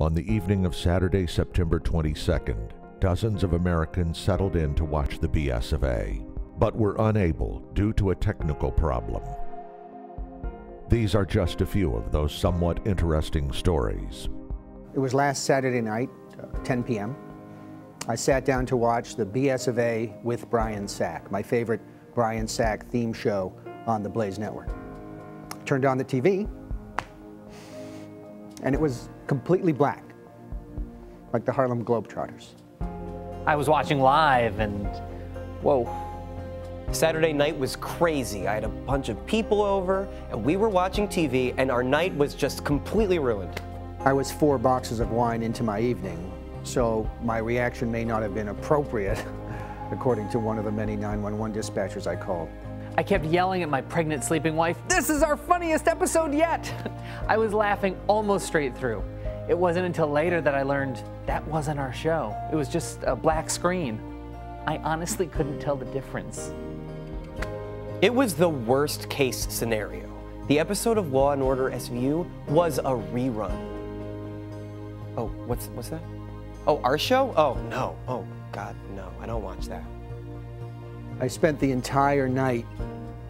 On the evening of Saturday, September 22nd, dozens of Americans settled in to watch the BS of A, but were unable due to a technical problem. These are just a few of those somewhat interesting stories. It was last Saturday night, 10 p.m. I sat down to watch the BS of A with Brian Sack, my favorite Brian Sack theme show on the Blaze Network. Turned on the TV, and it was completely black, like the Harlem Globetrotters. I was watching live and, whoa. Saturday night was crazy. I had a bunch of people over, and we were watching TV, and our night was just completely ruined. I was 4 boxes of wine into my evening, so my reaction may not have been appropriate, according to one of the many 911 dispatchers I called. I kept yelling at my pregnant sleeping wife, "This is our funniest episode yet!" I was laughing almost straight through. It wasn't until later that I learned that wasn't our show. It was just a black screen. I honestly couldn't tell the difference. It was the worst case scenario. The episode of Law & Order SVU was a rerun. Oh, what's that? Oh, our show? Oh, no. Oh, God, no. I don't watch that. I spent the entire night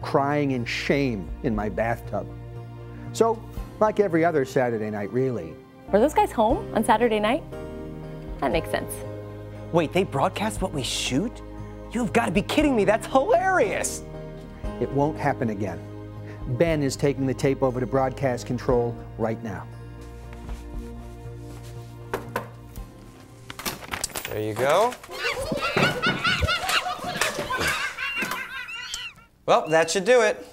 crying in shame in my bathtub. So, like every other Saturday night, really. Were those guys home on Saturday night? That makes sense. Wait, they broadcast what we shoot? You've got to be kidding me. That's hilarious. It won't happen again. Ben is taking the tape over to broadcast control right now. There you go. Well, that should do it.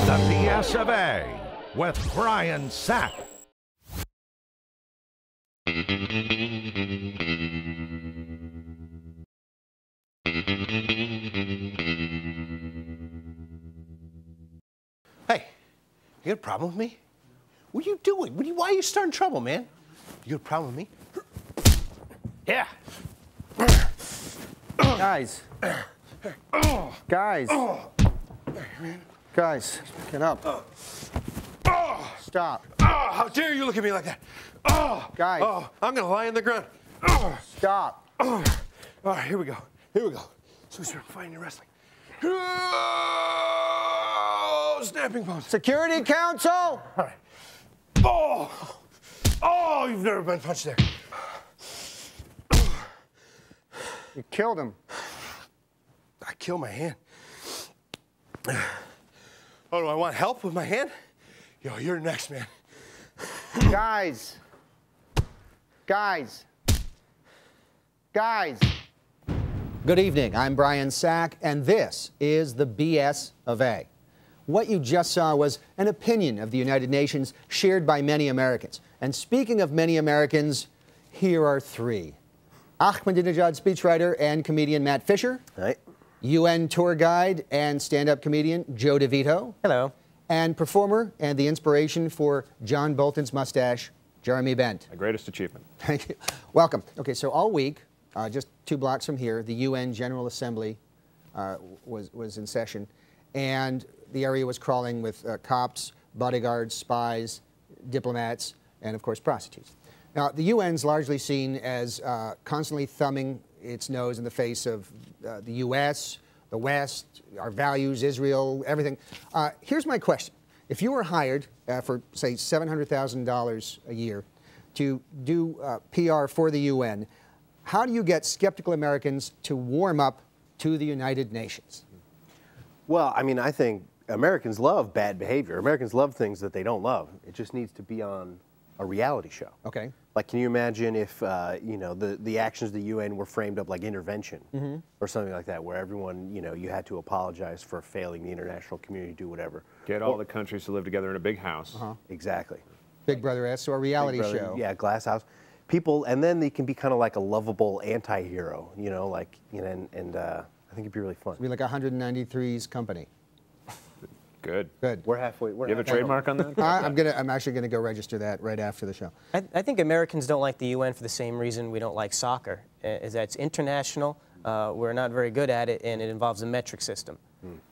The BS of A with Brian Sack. Hey, you got a problem with me? What are you doing? Why are you starting trouble, man? You got a problem with me? Yeah. Guys. Guys. Guys, get up. Stop. How dare you look at me like that? Guys. I'm gonna lie on the ground. Stop. All right, here we go. So we start fighting and wrestling. Snapping pose. Security Council! All right. Oh, you've never been punched there. You killed him. I killed my hand. Oh, do I want help with my hand? Yo, you're next, man. Guys. Good evening, I'm Brian Sack, and this is the BS of A. What you just saw was an opinion of the United Nations shared by many Americans. And speaking of many Americans, here are 3. Ahmadinejad speechwriter and comedian Matt Fisher. Right. UN tour guide and stand-up comedian Joe DeVito. Hello. And performer and the inspiration for John Bolton's mustache, Jeremy Bent. My greatest achievement. Thank you. Welcome. Okay, so all week, just 2 blocks from here, the UN General Assembly was in session, and the area was crawling with cops, bodyguards, spies, diplomats, and of course prostitutes. Now, the UN's largely seen as constantly thumbing its nose in the face of the U.S., the West, our values, Israel, everything. Here's my question. If you were hired for, say, $700,000 a year to do PR for the UN, how do you get skeptical Americans to warm up to the United Nations? Well, I mean, I think Americans love bad behavior. Americans love things that they don't love. It just needs to be on a reality show. Okay. Like, can you imagine if, you know, the actions of the UN were framed up like intervention or something like that, where everyone, you know, you had to apologize for failing the international community to do whatever. Get all the countries to live together in a big house. Exactly. Big Brother-esque, so a reality Big Brother, show. Yeah, Glass House. People, and then they can be kind of like a lovable anti-hero, you know, like, you know, and I think it'd be really fun. It'd be like 193's company. Good. Good. We're halfway. You have a trademark on that? I'm actually gonna go register that right after the show. I think Americans don't like the UN for the same reason we don't like soccer, is that it's international, we're not very good at it, and it involves a metric system.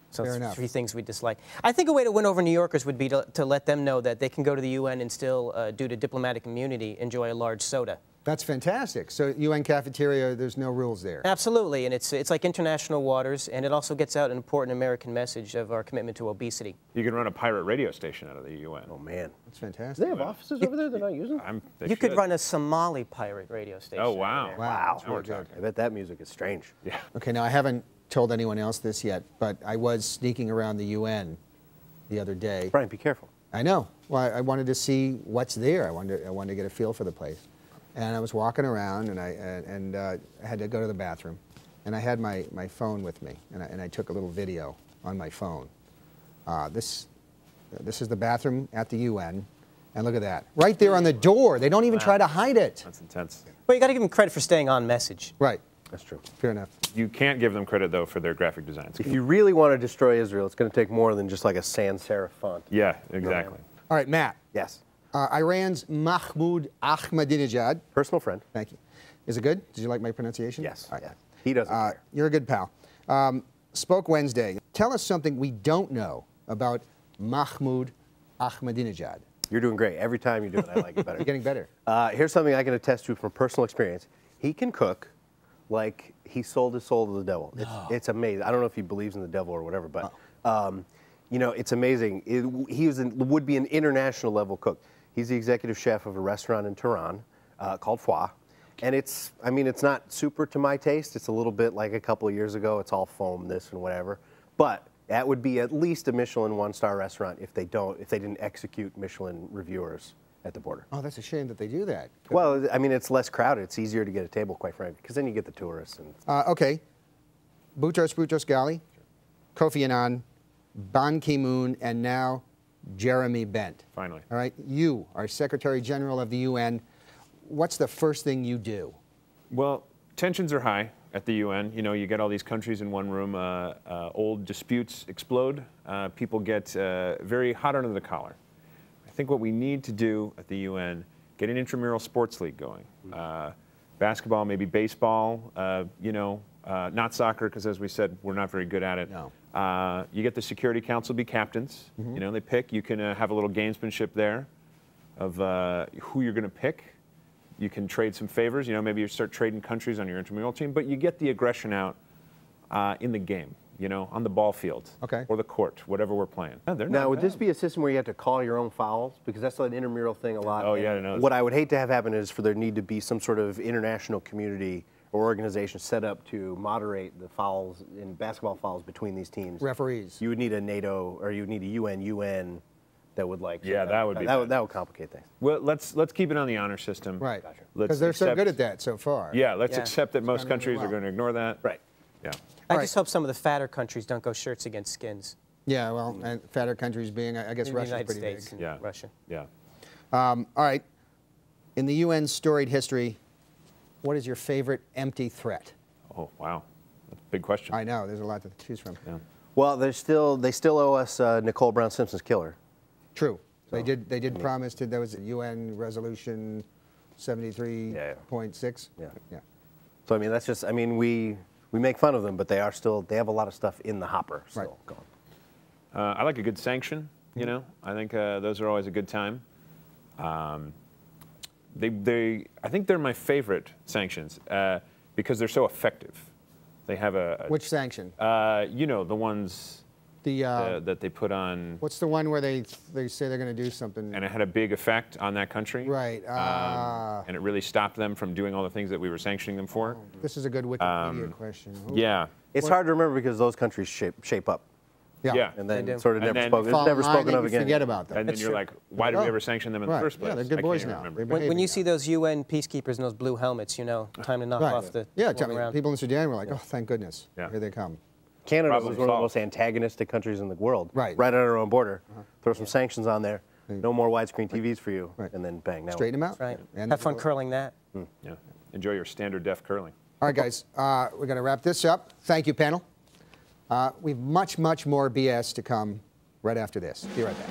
So Fair it's enough. 3 things we dislike. I think a way to win over New Yorkers would be to let them know that they can go to the UN and still, due to diplomatic immunity, enjoy a large soda. That's fantastic. So UN cafeteria, there's no rules there. Absolutely, and it's like international waters, and it also gets out an important American message of our commitment to obesity. You can run a pirate radio station out of the UN. Oh man, That's do fantastic. they have offices over there they're not using? They You could should. run a Somali pirate radio station. Oh, wow. Wow. Now we're talking. I bet that music is strange. Yeah. Okay, now I haven't told anyone else this yet, but I was sneaking around the UN the other day. Brian, be careful. I know. Well, I wanted to see what's there. I wanted to get a feel for the place. And I was walking around, and I had to go to the bathroom. And I had my phone with me, and I took a little video on my phone. This is the bathroom at the UN, and look at that. Right there on the door. They don't even try to hide it. That's intense. Well, you got to give them credit for staying on message. Right. That's true. Fair enough. You can't give them credit, though, for their graphic designs. If you really want to destroy Israel, it's going to take more than just like a sans serif font. Yeah, exactly. All right, Matt. Yes. Iran's Mahmoud Ahmadinejad. Personal friend. Thank you. Is it good? Did you like my pronunciation? Yes. All right. Yeah. He doesn't care. You're a good pal. Spoke Wednesday. Tell us something we don't know about Mahmoud Ahmadinejad. You're doing great. Every time you do it, I like it better. You're getting better. Here's something I can attest to from personal experience. He can cook like he sold his soul to the devil. It's amazing. I don't know if he believes in the devil or whatever, but you know, it's amazing. He would be an international level cook. He's the executive chef of a restaurant in Tehran called Foie. And it's not super to my taste. It's a little bit like a couple of years ago. It's all foam, this and whatever. But that would be at least a Michelin one-star restaurant if they didn't execute Michelin reviewers at the border. Oh, that's a shame that they do that. Well, I mean, it's less crowded. It's easier to get a table, quite frankly, because then you get the tourists. And Okay. Boutros Ghali, Kofi Annan, Ban Ki-moon, and now Jeremy Bent. Finally. All right. You are Secretary General of the UN. What's the first thing you do? Well, tensions are high at the UN. You know, you get all these countries in one room. Old disputes explode. People get very hot under the collar. I think what we need to do at the UN, get an intramural sports league going. Basketball, maybe baseball, you know, not soccer, because as we said, we're not very good at it. No. You get the Security Council be captains. You know, they pick. You can have a little gamesmanship there of who you're going to pick. You can trade some favors. You know, maybe you start trading countries on your intramural team, but you get the aggression out in the game, you know, on the ball field or the court, whatever we're playing. Yeah, now, would this be a system where you have to call your own fouls? Because that's an intramural thing a lot. Oh, yeah, I know. What I would hate to have happen is for there need to be some sort of international community or organization set up to moderate the fouls in basketball fouls between these teams. Referees. You would need a NATO or you would need a UN that would like. Yeah, that would be. That would complicate things. Well, let's keep it on the honor system. Right. Gotcha. Because they're so good at that so far. Yeah, let's accept that most gone really countries well. are going to ignore that. Right. Yeah. I All just right. hope some of the fatter countries don't go shirts against skins. Yeah, well, and fatter countries being, I guess The Russia's United pretty States big. and Yeah. Russia. Yeah. All right. In the UN's storied history, what is your favorite empty threat? Oh, wow. That's a big question. I know, there's a lot to choose from. Yeah. Well, they still owe us Nicole Brown Simpson's killer. True. They did promise to, there was a UN resolution 73.6. Yeah. Yeah. So I mean, that's just. I mean, we make fun of them, but they have a lot of stuff in the hopper still going. I like a good sanction, you know. I think those are always a good time. I think they're my favorite sanctions because they're so effective. They have Which sanction? you know, the ones that they put on, What's the one where they say they're going to do something? and it had a big effect on that country. Right. And it really stopped them from doing all the things that we were sanctioning them for. This is a good Wikipedia question. Yeah. It's hard to remember because those countries shape up, Yeah. and They then do. sort of And never then spoken. Fall It's never in line, spoken then of you again. forget about them. And then you're like, why did we ever sanction them in the first place? Yeah, they're I good boys can't now. remember. They're When behaving you now. see those UN peacekeepers in those blue helmets, you know, time to knock off the Yeah, one tell me, round. people in Sudan were like, oh, thank goodness. Yeah. Here they come. Canada Problem was one of the solved. most antagonistic countries in the world. Right. Right on our own border. Throw some sanctions on there. No more widescreen TVs for you. Right. And then bang. Now Straighten them out. Right. And Have fun curling that. Yeah. Enjoy your standard def curling. All right, guys, we're going to wrap this up. Thank you, panel. We've much, much more BS to come right after this. Be right back.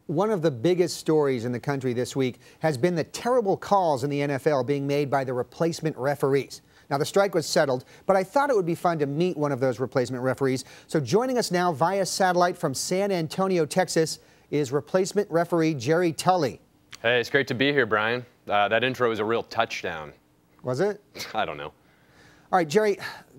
One of the biggest stories in the country this week has been the terrible calls in the NFL being made by the replacement referees. Now, the strike was settled, but I thought it would be fun to meet one of those replacement referees. So joining us now via satellite from San Antonio, Texas, is replacement referee Jerry Tully. Hey, it's great to be here, Brian. That intro was a real touchdown. Was it? I don't know. All right, Jerry,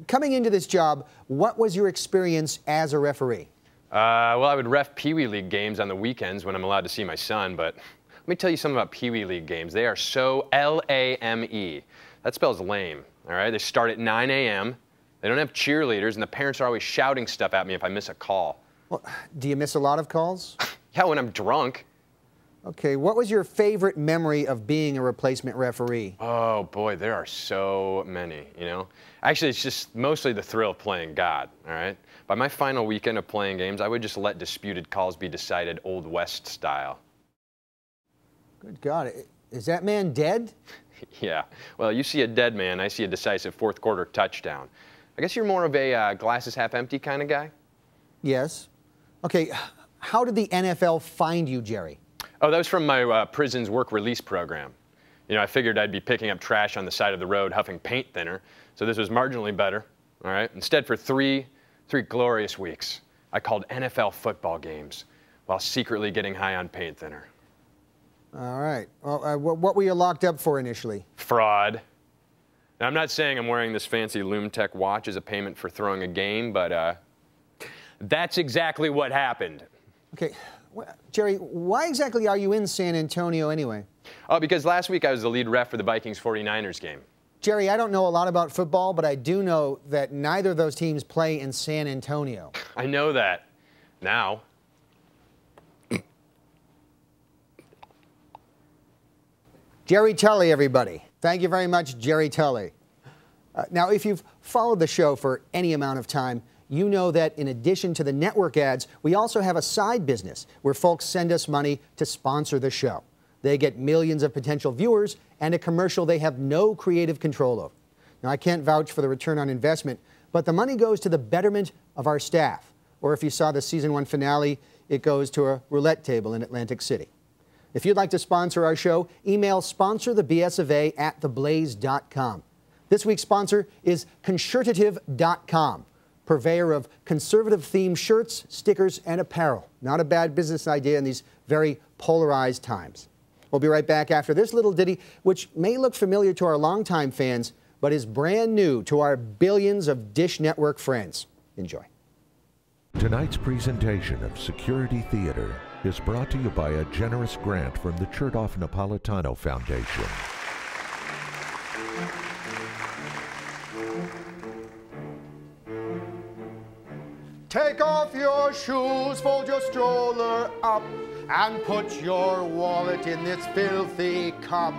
coming into this job, what was your experience as a referee? Well, I would ref Pee Wee League games on the weekends when I'm allowed to see my son, but let me tell you something about Pee Wee League games. They are so L-A-M-E. That spells lame, all right? They start at 9 a.m. They don't have cheerleaders, and the parents are always shouting stuff at me if I miss a call. Well, do you miss a lot of calls? Yeah, when I'm drunk. Okay, what was your favorite memory of being a replacement referee? Oh, boy, there are so many, you know? Actually, it's just mostly the thrill of playing God, all right? By my final weekend of playing games, I would just let disputed calls be decided Old West style. Good God, is that man dead? Yeah, well, you see a dead man, I see a decisive fourth quarter touchdown. I guess you're more of a glasses half empty kind of guy? Yes. Okay, how did the NFL find you, Jerry? Oh, that was from my prison's work release program. You know, I figured I'd be picking up trash on the side of the road huffing paint thinner, so this was marginally better, all right? Instead, for three glorious weeks, I called NFL football games while secretly getting high on paint thinner. All right. Well, what were you locked up for initially? Fraud. Now, I'm not saying I'm wearing this fancy LoomTech watch as a payment for throwing a game, but that's exactly what happened. Okay. Jerry, why exactly are you in San Antonio anyway? Oh, because last week I was the lead ref for the Vikings 49ers game. Jerry, I don't know a lot about football, but I do know that neither of those teams play in San Antonio. I know that. Now. Jerry Tully, everybody. Thank you very much, Jerry Tully. Now, if you've followed the show for any amount of time, you know that in addition to the network ads, we also have a side business where folks send us money to sponsor the show. They get millions of potential viewers and a commercial they have no creative control over. Now, I can't vouch for the return on investment, but the money goes to the betterment of our staff. Or if you saw the season 1 finale, it goes to a roulette table in Atlantic City. If you'd like to sponsor our show, email sponsorthebsofa@theblaze.com. This week's sponsor is concertative.com, purveyor of conservative-themed shirts, stickers, and apparel. Not a bad business idea in these very polarized times. We'll be right back after this little ditty, which may look familiar to our longtime fans, but is brand new to our billions of Dish Network friends. Enjoy. Tonight's presentation of Security Theater is brought to you by a generous grant from the Chertoff Napolitano Foundation. Take off your shoes, fold your stroller up, and put your wallet in this filthy cup.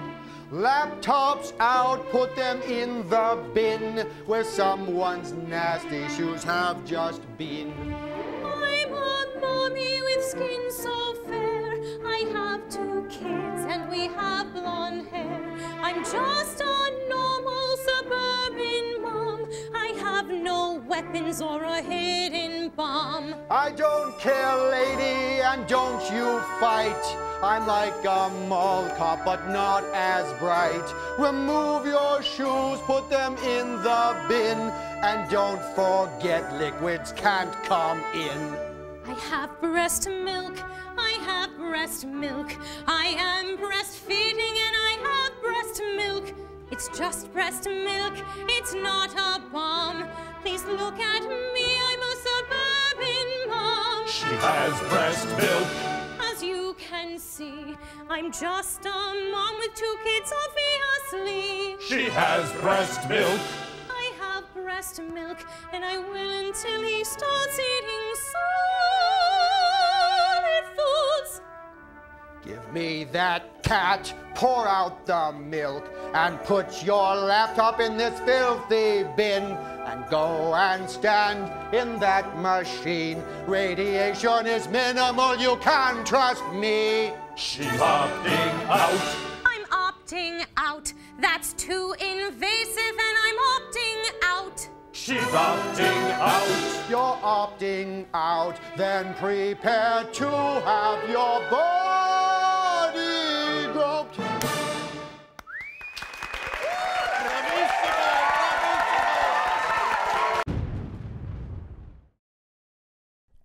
Laptops out, put them in the bin where someone's nasty shoes have just been. I'm a mommy with skin so fair. I have 2 kids and we have blonde hair. I'm just a normal suburban mom. I have no weapons or a hidden bomb. I don't care, lady, and don't you fight. I'm like a mall cop, but not as bright. Remove your shoes, put them in the bin, and don't forget liquids can't come in. I have breast milk, I have breast milk. I am breastfeeding and I have breast milk. It's just breast milk, it's not a bomb. Please look at me, I'm a suburban mom. She has breast milk. As you can see, I'm just a mom with 2 kids, obviously. She has breast milk. I have breast milk, and I will until he starts eating solid foods. Give me that cat, pour out the milk, and put your laptop in this filthy bin, and go and stand in that machine. Radiation is minimal, you can trust me. She's opting out. I'm opting out. That's too invasive, and I'm opting out. She's opting out. You're opting out, then prepare to have your body groped.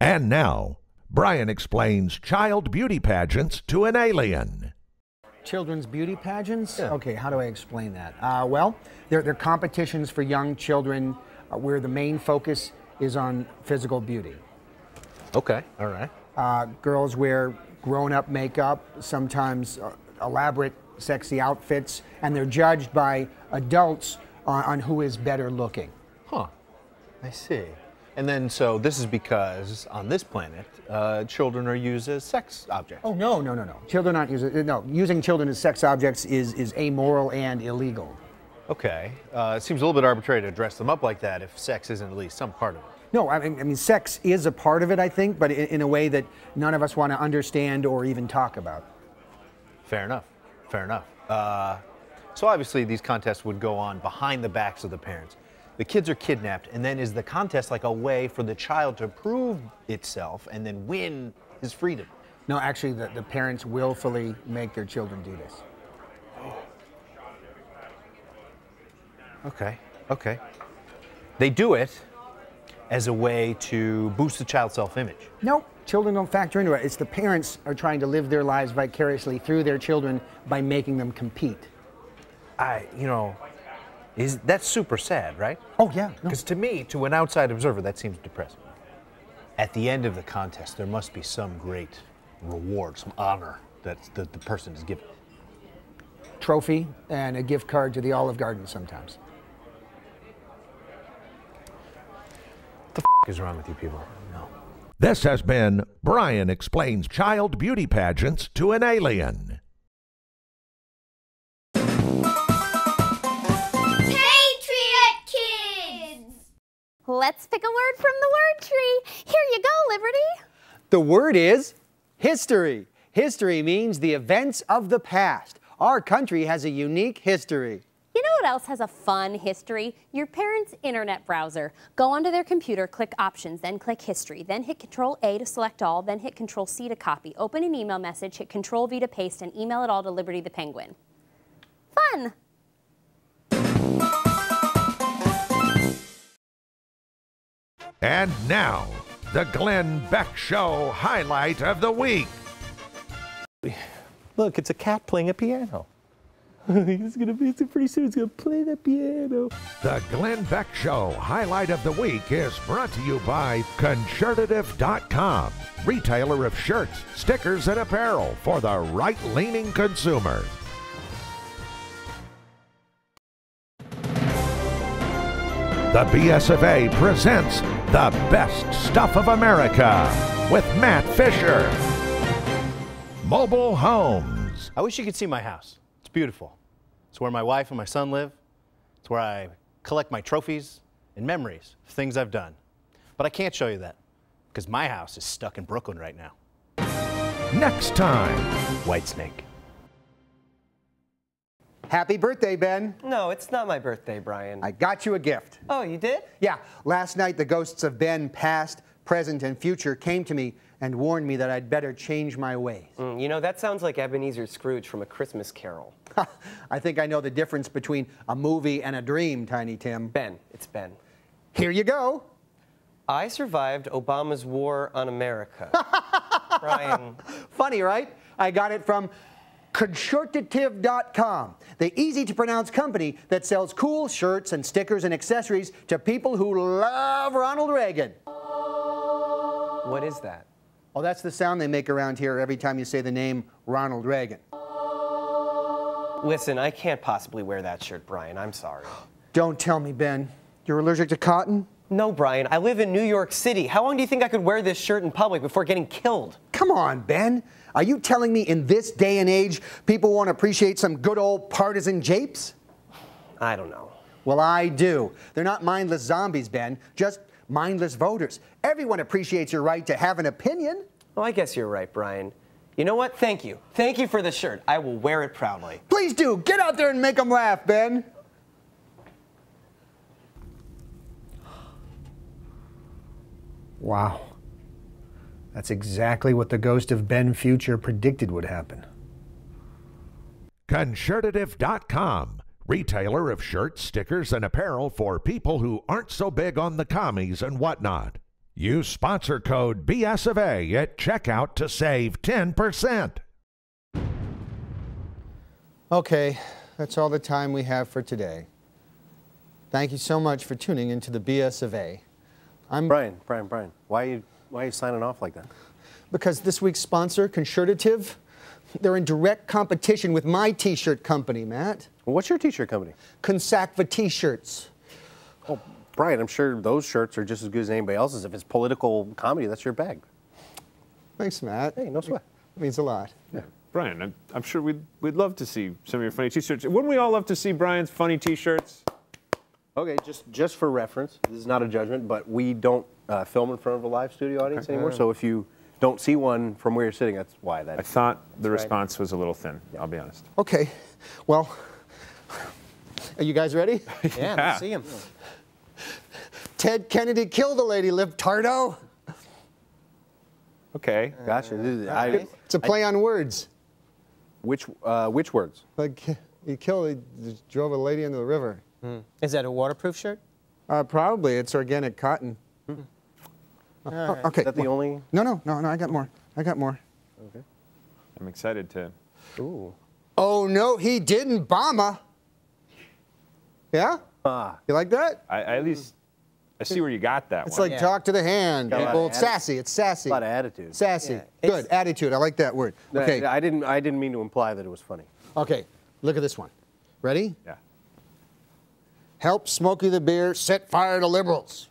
And now, Brian explains child beauty pageants to an alien. Children's beauty pageants? Yeah. Okay, how do I explain that? Well, they're competitions for young children where the main focus is on physical beauty. Okay, all right. Girls wear grown-up makeup, sometimes elaborate, sexy outfits, and they're judged by adults on who is better looking. Huh, I see. And then, so this is because on this planet, children are used as sex objects. Oh, no. Children aren't using children as sex objects is amoral and illegal. Okay, it seems a little bit arbitrary to dress them up like that if sex isn't at least some part of it. No, I mean, sex is a part of it, I think, but in a way that none of us want to understand or even talk about. Fair enough, fair enough. So obviously these contests would go on behind the backs of the parents. The kids are kidnapped, and then is the contest like a way for the child to prove itself and then win his freedom? No, actually, the parents willfully make their children do this. Okay. They do it as a way to boost the child's self-image. No, children don't factor into it. It's the parents are trying to live their lives vicariously through their children by making them compete. That's super sad, right? Oh, yeah. Because to me, to an outside observer, that seems depressing. At the end of the contest, there must be some great reward, some honor that the person is given. Trophy and a gift card to the Olive Garden sometimes. What the is wrong with you people? No. This has been Brian Explains Child Beauty Pageants to an Alien. Let's pick a word from the word tree. Here you go, Liberty. The word is history. History means the events of the past. Our country has a unique history. You know what else has a fun history? Your parents' internet browser. Go onto their computer, click Options, then click History, then hit Control-A to select all, then hit Control-C to copy. Open an email message, hit Control-V to paste, and email it all to Liberty the Penguin. Fun! And now, the Glenn Beck Show highlight of the week. Look, it's a cat playing a piano. Pretty soon it's gonna play the piano. The Glenn Beck Show highlight of the week is brought to you by Concertative.com, retailer of shirts, stickers, and apparel for the right-leaning consumer. The BSFA presents The Best Stuff of America with Matt Fisher. Mobile homes. I wish you could see my house. It's beautiful. It's where my wife and my son live. It's where I collect my trophies and memories of things I've done. But I can't show you that because my house is stuck in Brooklyn right now. Next time. Whitesnake. Happy birthday, Ben. No, it's not my birthday, Brian. I got you a gift. Oh, you did? Yeah, last night the ghosts of Ben, past, present, and future came to me and warned me that I'd better change my ways. You know, that sounds like Ebenezer Scrooge from A Christmas Carol. I think I know the difference between a movie and a dream, Tiny Tim. Ben, it's Ben. Here you go. I survived Obama's war on America. Brian. Funny, right? I got it from Concertative.com, the easy-to-pronounce company that sells cool shirts and stickers and accessories to people who love Ronald Reagan. What is that? Oh, that's the sound they make around here every time you say the name Ronald Reagan. Listen, I can't possibly wear that shirt, Brian. I'm sorry. Don't tell me, Ben. You're allergic to cotton? No, Brian. I live in New York City. How long do you think I could wear this shirt in public before getting killed? Come on, Ben. Are you telling me in this day and age, people won't appreciate some good old partisan japes? I don't know. Well, I do. They're not mindless zombies, Ben, just mindless voters. Everyone appreciates your right to have an opinion. Well, I guess you're right, Brian. You know what? Thank you. Thank you for the shirt. I will wear it proudly. Please do. Get out there and make them laugh, Ben. Wow. That's exactly what the ghost of Ben Future predicted would happen. Concertative.com, retailer of shirts, stickers, and apparel for people who aren't so big on the commies and whatnot. Use sponsor code BS of A at checkout to save 10%. Okay, that's all the time we have for today. Thank you so much for tuning into the BS of A. I'm Brian, why are you signing off like that? Because this week's sponsor, Concertative, they're in direct competition with my t-shirt company, Matt. Well, what's your t-shirt company? Consacva T-shirts. Oh, Brian, I'm sure those shirts are just as good as anybody else's. If it's political comedy, that's your bag. Thanks, Matt. Hey, no sweat. It means a lot. Yeah. Brian, I'm sure we'd love to see some of your funny t-shirts. Wouldn't we all love to see Brian's funny t-shirts? Okay, just for reference, this is not a judgment, but we don't film in front of a live studio audience anymore. So if you don't see one from where you're sitting, that's why. I thought the response was a little thin, I'll be honest. Okay, well, are you guys ready? Yeah, let's see him. Ted Kennedy killed a lady, libtardo. Okay. Gotcha. It's a play on words. Which words? Like, he drove a lady into the river. Is that a waterproof shirt? Probably. It's organic cotton. Right. Okay. Is that the only? No, I got more. Okay. I'm excited to. Ooh. Oh, no, he didn't bomb her. Yeah? You like that? I at least, I see where you got that It's one. like talk to the hand. Got a lot People, of it's sassy. It's sassy. A lot of attitude. Sassy. Yeah, Good. Attitude. I like that word. No, Okay. I didn't mean to imply that it was funny. Okay. Look at this one. Ready? Yeah. Help Smokey the Bear set fire to liberals.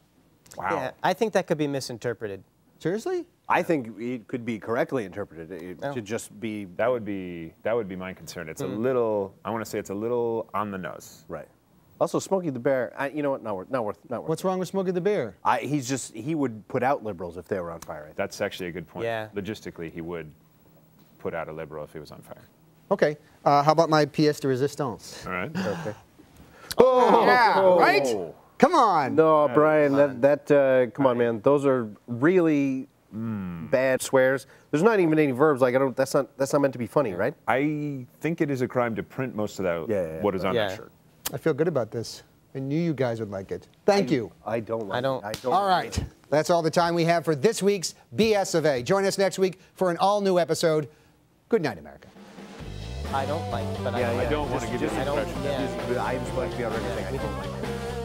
Wow. Yeah, I think that could be misinterpreted. Seriously? I think it could be correctly interpreted. It should just be. That would be my concern. It's a little. I want to say it's a little on the nose. Right. Also, Smokey the Bear. You know what? Not worth. What's wrong with Smokey the Bear? He would put out liberals if they were on fire. That's actually a good point. Yeah. Logistically, he would put out a liberal if he was on fire. Okay. How about my pièce de résistance? All right. Okay. Oh, yeah, right? Come on. No, Brian, come on, man. Those are really bad swears. There's not even any verbs. Like that's not meant to be funny, right? I think it is a crime to print most of that. What is on that shirt? I feel good about this. I knew you guys would like it. Thank you. I don't. All right. That's all the time we have for this week's BS of A. Join us next week for an all-new episode. Good night, America. I don't like, but I don't want to give you the impression. I just want to be on everything. I don't like.